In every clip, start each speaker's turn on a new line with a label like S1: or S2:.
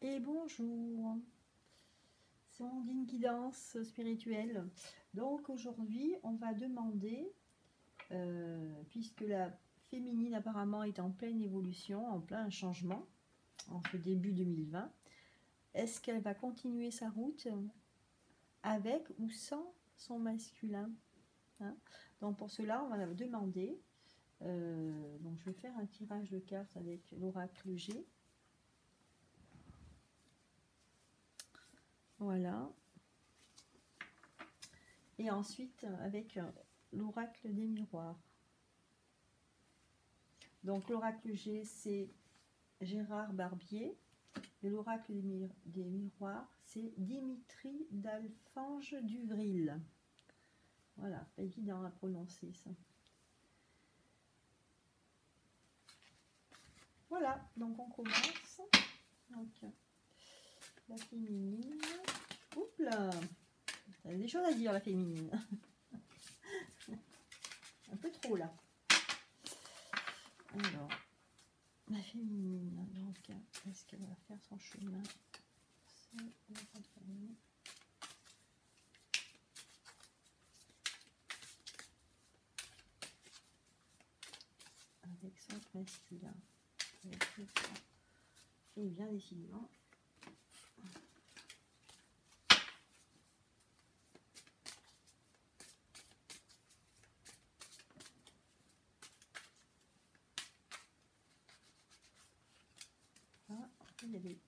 S1: Et bonjour, c'est Ondine Guidance Spirituelle. Donc aujourd'hui, on va demander, puisque la féminine apparemment est en pleine évolution, en plein changement, en ce début 2020, est-ce qu'elle va continuer sa route avec ou sans son masculin, hein? Donc pour cela, on va demander, donc je vais faire un tirage de cartes avec l'oracle G. Voilà. Et ensuite, avec l'oracle des miroirs. Donc, l'oracle G, c'est Gérard Barbier. Et l'oracle des miroirs, c'est Dimitri d'Alfange d'Uvril. Voilà, pas évident à prononcer ça. Voilà, donc on commence. Donc, la féminine. Oups là! Elle a des choses à dire, la féminine. Un peu trop là. Alors, la féminine, donc, est-ce qu'elle va faire son chemin? Avec son masculin. Et bien décidément. Il y a des...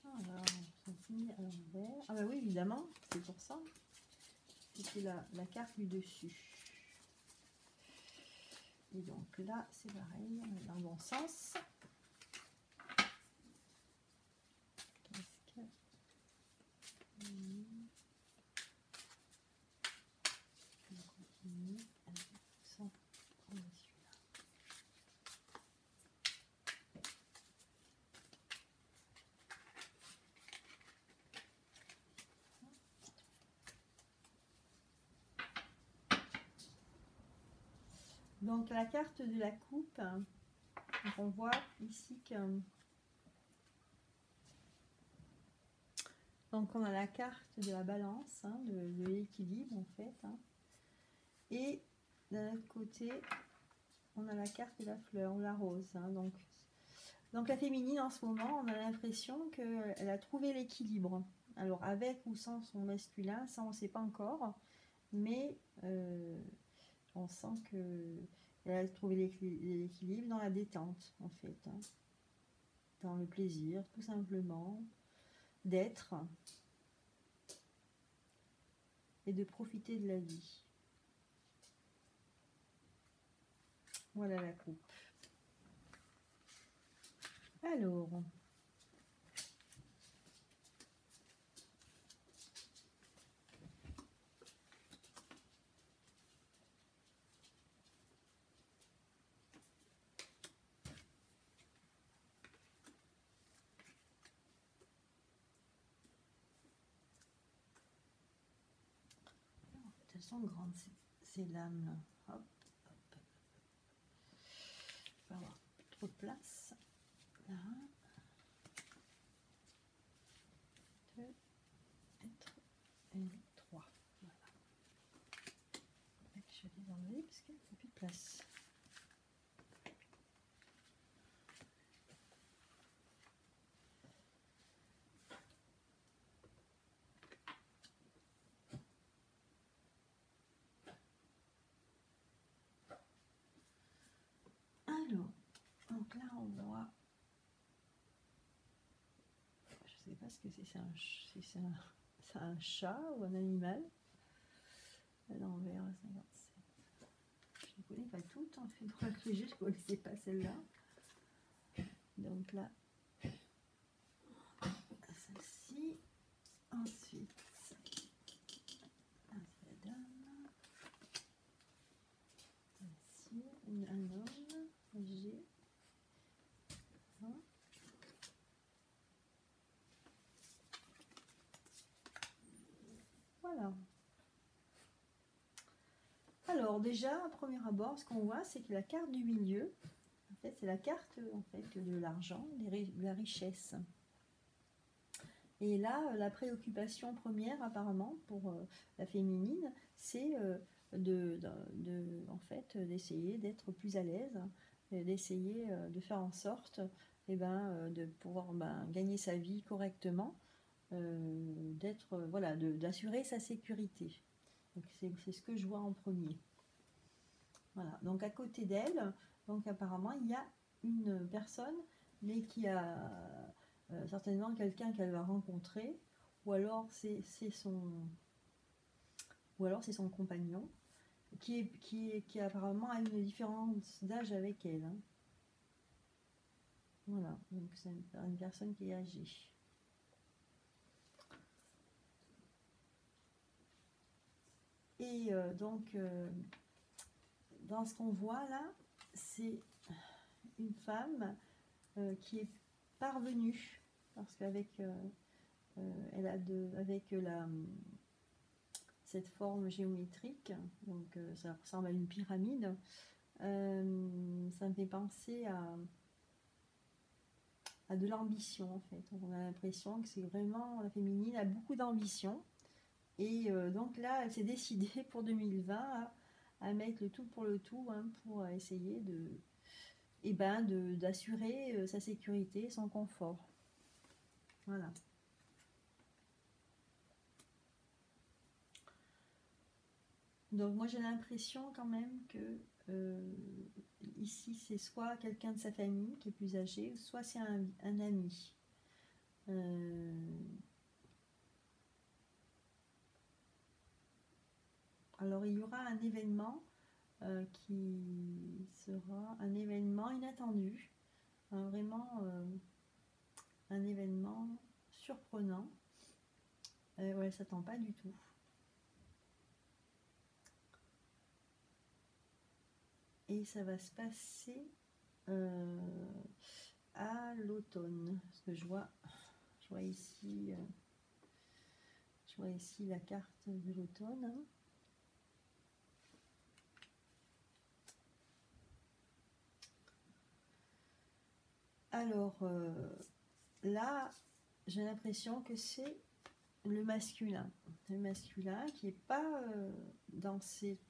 S1: Alors, ça finit à l'envers. Ah bah oui, évidemment, c'est pour ça. C'était la carte du dessus. Et donc là, c'est pareil, on est dans le bon sens. Qu'est-ce que... On continue avec son masculin. Donc la carte de la coupe, donc on voit ici que donc on a la carte de la balance, hein, de l'équilibre en fait, hein. Et d'un autre côté on a la carte de la fleur, la rose, hein. Donc la féminine en ce moment, on a l'impression qu'elle a trouvé l'équilibre. Alors avec ou sans son masculin, ça on ne sait pas encore, mais on sent qu'elle a trouvé l'équilibre dans la détente, en fait, hein, dans le plaisir, tout simplement, d'être et de profiter de la vie. Voilà la coupe. Alors, elles sont grandes ces lames là. Hop, hop. Il va avoir trop de place. Là. 2, 4 et 3. Voilà. Je vais les enlever parce qu'il n'y a plus de place. Alors, donc là on voit, je sais pas ce que c'est, c'est un chat ou un animal. À l'envers, 57. Je ne connais pas toutes, en fait, dans le je ne connaissais pas celle-là. Donc là, celle-ci. Ensuite, la dame. Celle-ci, un homme, G. Voilà. Alors déjà, à premier abord, ce qu'on voit, c'est que la carte du milieu, en fait, c'est la carte en fait, de l'argent, de la richesse. Et là, la préoccupation première, apparemment, pour la féminine, c'est en fait, d'essayer d'être plus à l'aise, d'essayer de faire en sorte de pouvoir gagner sa vie correctement, voilà, d'assurer sa sécurité. C'est ce que je vois en premier. Voilà. Donc à côté d'elle, donc apparemment, il y a une personne, mais qui a certainement quelqu'un qu'elle va rencontrer, ou alors c'est son compagnon, qui apparemment a une différence d'âge avec elle. Hein. Voilà, donc c'est une personne qui est âgée. Et dans ce qu'on voit là, c'est une femme qui est parvenue, parce qu'avec elle a cette forme géométrique, donc ça ressemble à une pyramide, ça me fait penser à de l'ambition en fait. On a l'impression que c'est vraiment, la féminine a beaucoup d'ambition, et donc là elle s'est décidée pour 2020 à mettre le tout pour le tout, hein, pour essayer d'assurer sa sécurité, son confort. Voilà. Donc moi j'ai l'impression quand même que ici c'est soit quelqu'un de sa famille qui est plus âgé, soit c'est un ami. Alors il y aura un événement qui sera un événement inattendu, vraiment un événement surprenant. Ouais, elle ne s'attend pas du tout. Et ça va se passer à l'automne. Parce que je vois ici la carte de l'automne. Hein. Alors là, j'ai l'impression que c'est le masculin. Le masculin qui n'est pas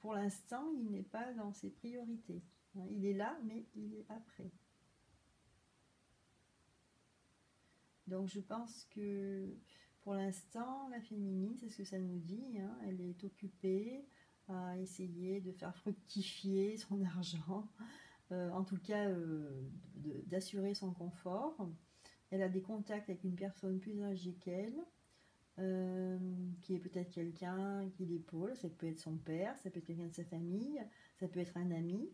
S1: pour l'instant, il n'est pas dans ses priorités. Il est là, mais il est après. Donc je pense que pour l'instant, la féminine, c'est ce que ça nous dit, hein, elle est occupée à essayer de faire fructifier son argent, en tout cas d'assurer son confort. Elle a des contacts avec une personne plus âgée qu'elle, qui est peut-être quelqu'un qui l'épaule, ça peut être son père, ça peut être quelqu'un de sa famille, ça peut être un ami.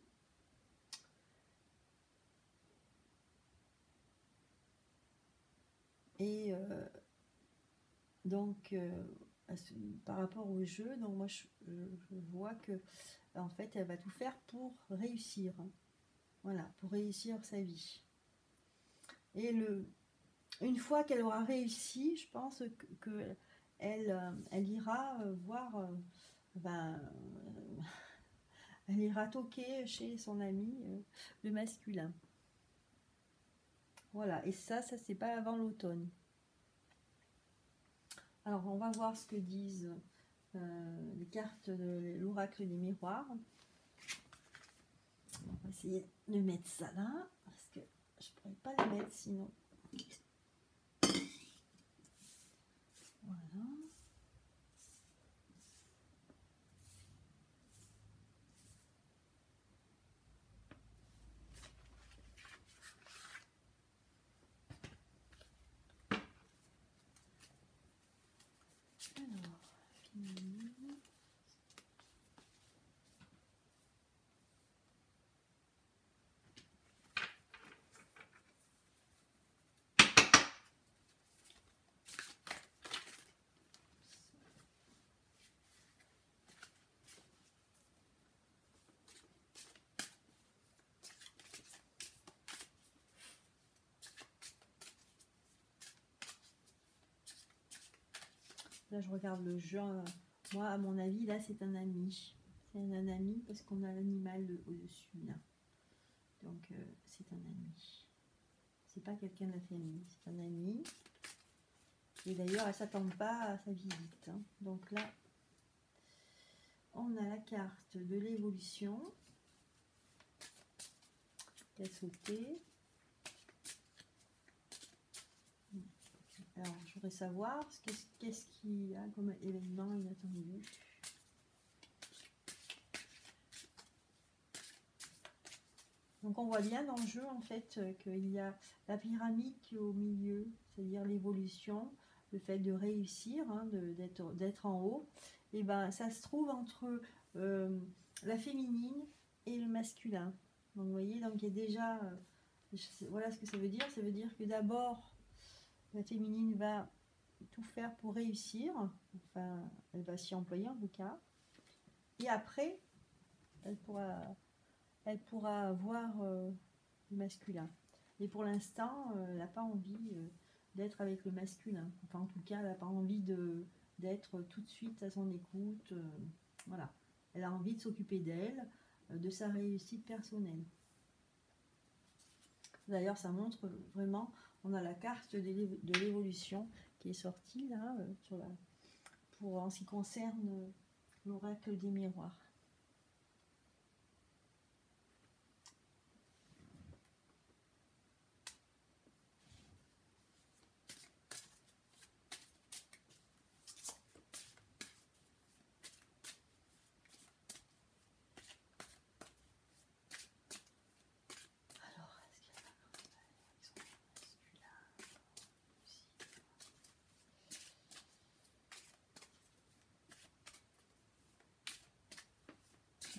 S1: Et donc par rapport au jeu, donc moi je vois que en fait elle va tout faire pour réussir, hein. Voilà, pour réussir sa vie. Et une fois qu'elle aura réussi, je pense que elle ira voir, elle ira toquer chez son ami le masculin. Voilà, et ça c'est pas avant l'automne. Alors on va voir ce que disent les cartes de l'oracle des miroirs. On va essayer de mettre ça là, parce que je pourrais pas le mettre sinon. Voilà. Alors, féminine. Là, je regarde le jeu. Moi, à mon avis, là, c'est un ami. c'est un ami parce qu'on a l'animal au-dessus là. Donc c'est un ami. C'est pas quelqu'un de la famille, c'est un ami. Et d'ailleurs, elle ne s'attend pas à sa visite. Hein. Donc là, on a la carte de l'évolution qui a sauté. Alors, je voudrais savoir qu'est-ce qu'il y a comme événement inattendu. Donc, on voit bien dans le jeu, en fait, qu'il y a la pyramide qui est au milieu, c'est-à-dire l'évolution, le fait de réussir, hein, d'être en haut. Et ben, ça se trouve entre la féminine et le masculin. Donc, vous voyez, donc il y a déjà... voilà ce que ça veut dire. Ça veut dire que d'abord, la féminine va tout faire pour réussir. Enfin, elle va s'y employer en tout cas. Et après, elle pourra voir le masculin. Et pour l'instant, elle n'a pas envie d'être avec le masculin. Enfin, en tout cas, elle n'a pas envie d'être tout de suite à son écoute. Voilà. Elle a envie de s'occuper d'elle, de sa réussite personnelle. D'ailleurs, ça montre vraiment, on a la carte de l'évolution qui est sortie là, en ce qui concerne l'oracle des miroirs.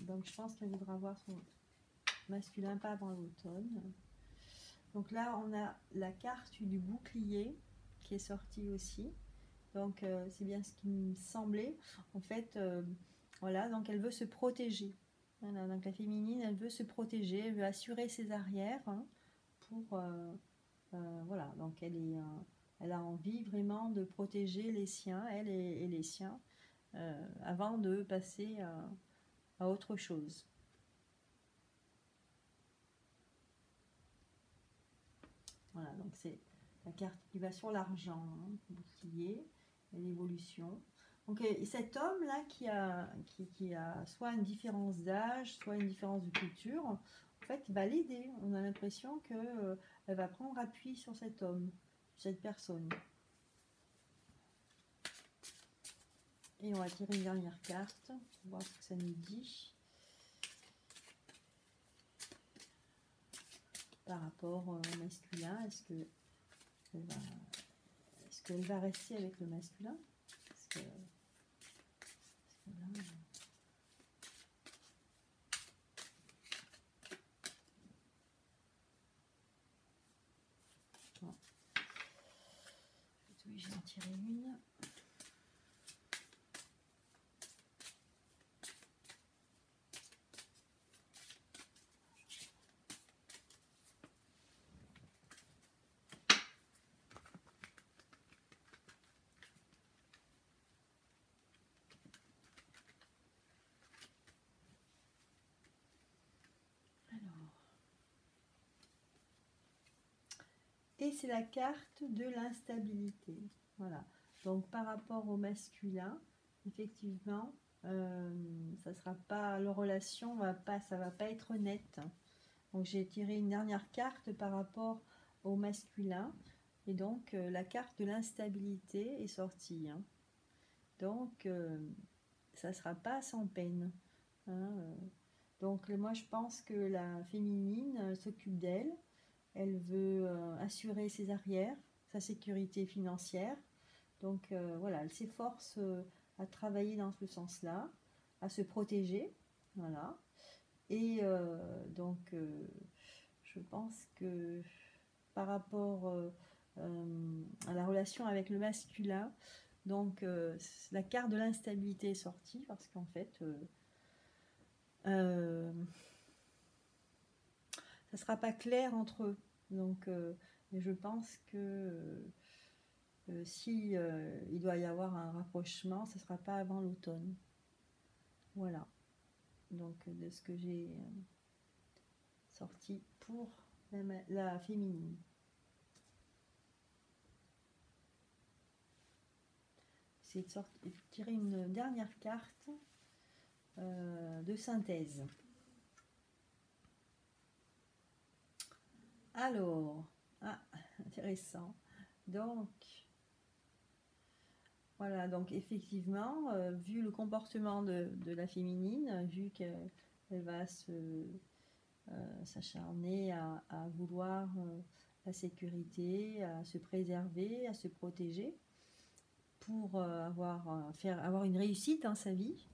S1: Donc je pense qu'elle voudra voir son masculin pas avant l'automne. Donc là on a la carte du bouclier qui est sortie aussi. Donc c'est bien ce qui me semblait. En fait, voilà, donc elle veut se protéger. Voilà, donc la féminine, elle veut se protéger, elle veut assurer ses arrières hein, pour voilà, donc elle a envie vraiment de protéger les siens, elle et les siens, avant de passer à autre chose. Voilà, donc c'est la carte qui va sur l'argent, hein, bouclier, et l'évolution. Donc cet homme-là qui a soit une différence d'âge, soit une différence de culture, en fait, va l'aider. On a l'impression qu'elle va prendre appui sur cet homme, cette personne. Et on va tirer une dernière carte pour voir ce que ça nous dit. Par rapport au masculin, est-ce qu'elle va rester avec le masculin? Parce que là, bon. Oui, je vais en tirer une. Et c'est la carte de l'instabilité. Voilà. Donc par rapport au masculin, effectivement, ça sera pas, la relation ça va pas être nette. Donc j'ai tiré une dernière carte par rapport au masculin. Et donc la carte de l'instabilité est sortie. Hein. Donc ça sera pas sans peine. Hein. Donc moi je pense que la féminine s'occupe d'elle. Elle veut assurer ses arrières, sa sécurité financière. Donc voilà, elle s'efforce à travailler dans ce sens-là, à se protéger. Voilà. Et donc je pense que par rapport à la relation avec le masculin, donc la carte de l'instabilité est sortie parce qu'en fait ça ne sera pas clair entre eux. Donc, je pense que si il doit y avoir un rapprochement, ce ne sera pas avant l'automne. Voilà. donc de ce que j'ai sorti pour la féminine. C'est de tirer une dernière carte de synthèse. Alors, intéressant. Donc, voilà, donc effectivement, vu le comportement de la féminine, vu qu'elle va s'acharner à vouloir la sécurité, à se préserver, à se protéger, pour avoir une réussite dans sa vie,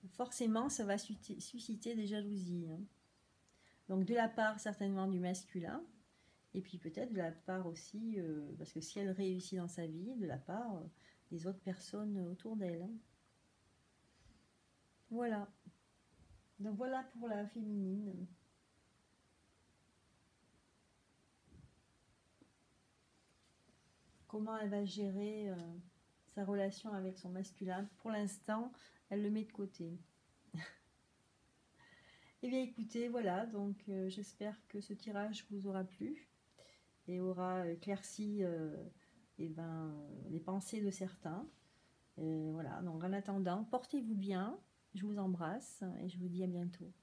S1: forcément ça va susciter des jalousies. Hein. Donc de la part certainement du masculin, et puis peut-être de la part aussi, parce que si elle réussit dans sa vie, de la part des autres personnes autour d'elle. Hein. Voilà. Donc voilà pour la féminine. Comment elle va gérer sa relation avec son masculin. Pour l'instant, elle le met de côté. Eh bien écoutez, voilà, donc j'espère que ce tirage vous aura plu et aura éclairci les pensées de certains. Voilà, donc en attendant, portez-vous bien, je vous embrasse et je vous dis à bientôt.